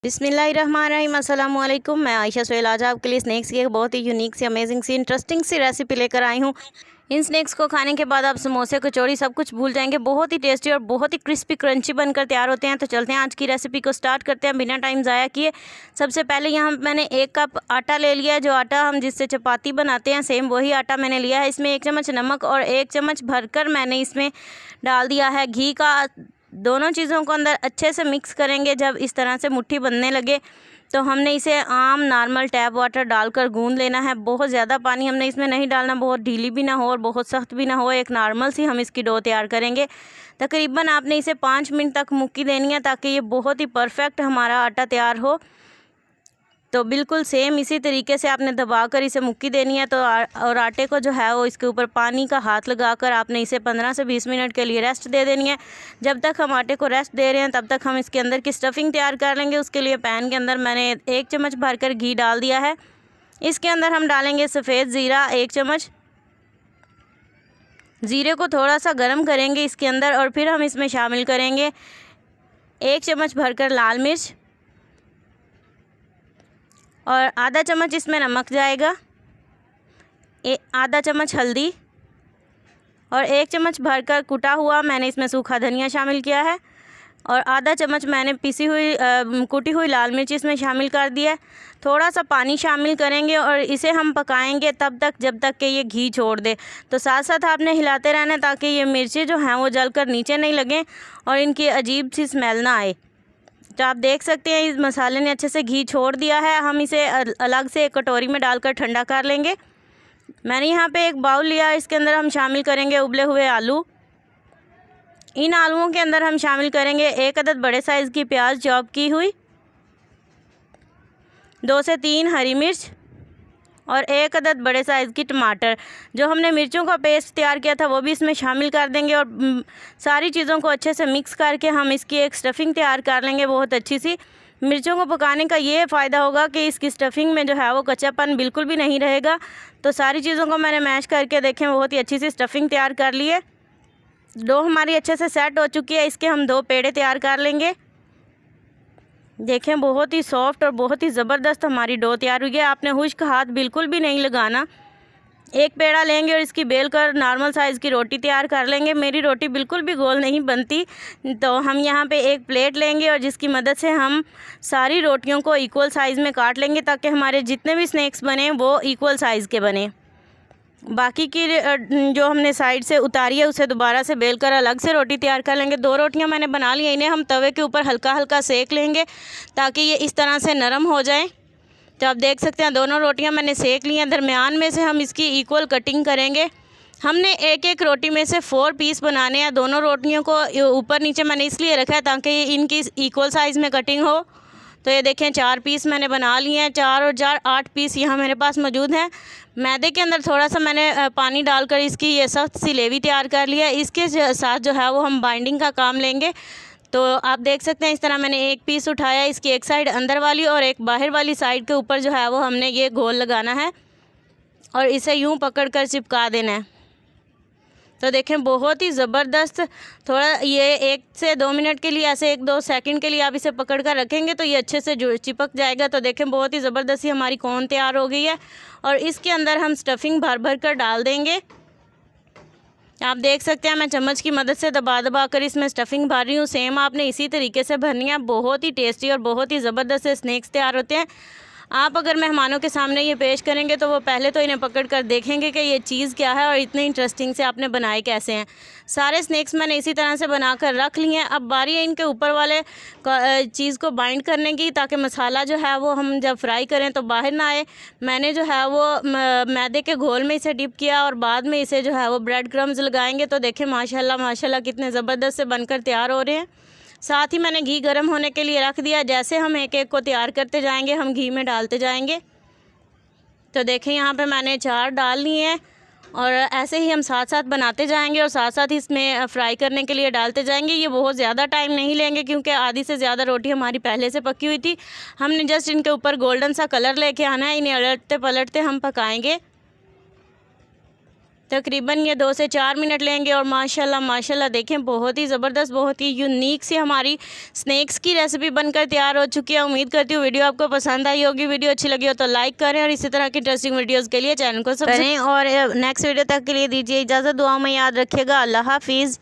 बिस्मिल्लाहिर्रहमानिर्रहीम, अस्सलाम वालेकुम। मैं आयशा सोहेल आज आपके लिए स्नैक्स की एक बहुत ही यूनिक सी, अमेजिंग सी, इंटरेस्टिंग सी रेसिपी लेकर आई हूँ। इन स्नैक्स को खाने के बाद आप समोसे, कचौड़ी सब कुछ भूल जाएंगे। बहुत ही टेस्टी और बहुत ही क्रिस्पी क्रंची बनकर तैयार होते हैं। तो चलते हैं आज की रेसिपी को स्टार्ट करते हैं बिना टाइम ज़ाया किए। सबसे पहले यहाँ मैंने 1 कप आटा ले लिया है। जो आटा हम जिससे चपाती बनाते हैं, सेम वही आटा मैंने लिया है। इसमें 1 चम्मच नमक और 1 चम्मच भरकर मैंने इसमें डाल दिया है घी का। दोनों चीज़ों को अंदर अच्छे से मिक्स करेंगे। जब इस तरह से मुट्ठी बनने लगे तो हमने इसे आम नॉर्मल टैप वाटर डालकर गूंद लेना है। बहुत ज़्यादा पानी हमने इसमें नहीं डालना, बहुत ढीली भी ना हो और बहुत सख्त भी ना हो। एक नॉर्मल सी हम इसकी डो तैयार करेंगे। तकरीबन आपने इसे 5 मिनट तक मुक्की देनी है ताकि ये बहुत ही परफेक्ट हमारा आटा तैयार हो। तो बिल्कुल सेम इसी तरीके से आपने दबाकर इसे मुक्की देनी है। तो और आटे को जो है वो इसके ऊपर पानी का हाथ लगाकर आपने इसे 15 से 20 मिनट के लिए रेस्ट दे देनी है। जब तक हम आटे को रेस्ट दे रहे हैं तब तक हम इसके अंदर की स्टफिंग तैयार कर लेंगे। उसके लिए पैन के अंदर मैंने 1 चम्मच भरकर घी डाल दिया है। इसके अंदर हम डालेंगे सफ़ेद ज़ीरा 1 चम्मच। ज़ीरे को थोड़ा सा गर्म करेंगे इसके अंदर और फिर हम इसमें शामिल करेंगे 1 चम्मच भरकर लाल मिर्च और आधा चम्मच इसमें नमक जाएगा, आधा चम्मच हल्दी और 1 चम्मच भरकर कुटा हुआ मैंने इसमें सूखा धनिया शामिल किया है और आधा चम्मच मैंने कुटी हुई लाल मिर्च इसमें शामिल कर दिया है। थोड़ा सा पानी शामिल करेंगे और इसे हम पकाएंगे तब तक जब तक कि ये घी छोड़ दे। तो साथ साथ आपने हिलाते रहना ताकि ये मिर्चें जो हैं वो जलकर नीचे नहीं लगें और इनकी अजीब सी स्मेल ना आए। तो आप देख सकते हैं इस मसाले ने अच्छे से घी छोड़ दिया है। हम इसे अलग से एक कटोरी में डालकर ठंडा कर लेंगे। मैंने यहाँ पे एक बाउल लिया, इसके अंदर हम शामिल करेंगे उबले हुए आलू। इन आलूओं के अंदर हम शामिल करेंगे 1 अदद बड़े साइज़ की प्याज चॉप की हुई, 2 से 3 हरी मिर्च और 1 अदद बड़े साइज़ की टमाटर। जो हमने मिर्चों का पेस्ट तैयार किया था वो भी इसमें शामिल कर देंगे और सारी चीज़ों को अच्छे से मिक्स करके हम इसकी एक स्टफिंग तैयार कर लेंगे बहुत अच्छी सी। मिर्चों को पकाने का ये फ़ायदा होगा कि इसकी स्टफिंग में जो है वो कच्चापन बिल्कुल भी नहीं रहेगा। तो सारी चीज़ों को मैंने मैश करके देखें बहुत ही अच्छी सी स्टफिंग तैयार कर ली है। डो हमारी अच्छे से सेट हो चुकी है। इसके हम 2 पेड़े तैयार कर लेंगे। देखें बहुत ही सॉफ्ट और बहुत ही ज़बरदस्त हमारी डो तैयार हुई है। आपने खुश्क हाथ बिल्कुल भी नहीं लगाना। एक पेड़ा लेंगे और इसकी बेल कर नॉर्मल साइज़ की रोटी तैयार कर लेंगे। मेरी रोटी बिल्कुल भी गोल नहीं बनती, तो हम यहाँ पे एक प्लेट लेंगे और जिसकी मदद से हम सारी रोटियों को इक्वल साइज़ में काट लेंगे ताकि हमारे जितने भी स्नैक्स बने वो इक्वल साइज़ के बने। बाकी की जो हमने साइड से उतारी है उसे दोबारा से बेल कर अलग से रोटी तैयार कर लेंगे। 2 रोटियां मैंने बना ली हैं। इन्हें हम तवे के ऊपर हल्का हल्का सेक लेंगे ताकि ये इस तरह से नरम हो जाए। तो आप देख सकते हैं दोनों रोटियां मैंने सेक ली हैं। दरमियान में से हम इसकी इक्वल कटिंग करेंगे। हमने एक रोटी में से 4 पीस बनाने हैं। दोनों रोटियों को ऊपर नीचे मैंने इसलिए रखा है ताकि इनकी इक्वल साइज़ में कटिंग हो। तो ये देखें 4 पीस मैंने बना लिए हैं। 4 और 4 8 पीस यहाँ मेरे पास मौजूद हैं। मैदे के अंदर थोड़ा सा मैंने पानी डालकर इसकी ये सख्त सी लेवी तैयार कर लिया है। इसके साथ जो है वो हम बाइंडिंग का काम लेंगे। तो आप देख सकते हैं इस तरह मैंने एक पीस उठाया, इसकी एक साइड अंदर वाली और एक बाहर वाली साइड के ऊपर जो है वो हमने ये गोल लगाना है और इसे यूँ पकड़ कर चिपका देना है। तो देखें बहुत ही ज़बरदस्त। थोड़ा ये 1 से 2 मिनट के लिए ऐसे 1-2 सेकंड के लिए आप इसे पकड़ कर रखेंगे तो ये अच्छे से चिपक जाएगा। तो देखें बहुत ही ज़बरदस्त हमारी कोन तैयार हो गई है और इसके अंदर हम स्टफिंग भर भर कर डाल देंगे। आप देख सकते हैं मैं चम्मच की मदद से दबा दबा कर इसमें स्टफिंग भर रही हूँ। सेम आपने इसी तरीके से भरनी है। बहुत ही टेस्टी और बहुत ही ज़बरदस्त स्नैक्स तैयार होते हैं। आप अगर मेहमानों के सामने ये पेश करेंगे तो वो पहले तो इन्हें पकड़ कर देखेंगे कि ये चीज़ क्या है और इतने इंटरेस्टिंग से आपने बनाए कैसे हैं। सारे स्नैक्स मैंने इसी तरह से बनाकर रख लिए हैं। अब बारी है इनके ऊपर वाले चीज़ को बाइंड करने की ताकि मसाला जो है वो हम जब फ्राई करें तो बाहर ना आए। मैंने जो है वो मैदे के घोल में इसे डिप किया और बाद में इसे जो है वो ब्रेड क्रम्स लगाएंगे। तो देखें माशाल्लाह माशाल्लाह कितने ज़बरदस्त से बनकर तैयार हो रहे हैं। साथ ही मैंने घी गर्म होने के लिए रख दिया। जैसे हम एक एक को तैयार करते जाएंगे हम घी में डालते जाएंगे। तो देखें यहाँ पे मैंने 4 डाल लिए हैं और ऐसे ही हम साथ साथ बनाते जाएंगे और साथ साथ इसमें फ्राई करने के लिए डालते जाएंगे। ये बहुत ज़्यादा टाइम नहीं लेंगे क्योंकि आधी से ज़्यादा रोटी हमारी पहले से पकी हुई थी। हमने जस्ट इनके ऊपर गोल्डन सा कलर लेके आना है। इन्हें उलटते पलटते हम पकाएँगे। तकरीबन ये 2 से 4 मिनट लेंगे और माशाल्लाह माशाल्लाह देखें बहुत ही ज़बरदस्त, बहुत ही यूनिक सी हमारी स्नैक्स की रेसिपी बनकर तैयार हो चुकी है। उम्मीद करती हूँ वीडियो आपको पसंद आई होगी। वीडियो अच्छी लगी हो तो लाइक करें और इसी तरह की इंटरेस्टिंग वीडियोज़ के लिए चैनल को सब्सक्राइब करें और नेक्स्ट वीडियो तक के लिए दीजिए इजाज़त। दुआ में याद रखिएगा। अल्लाह हाफिज़।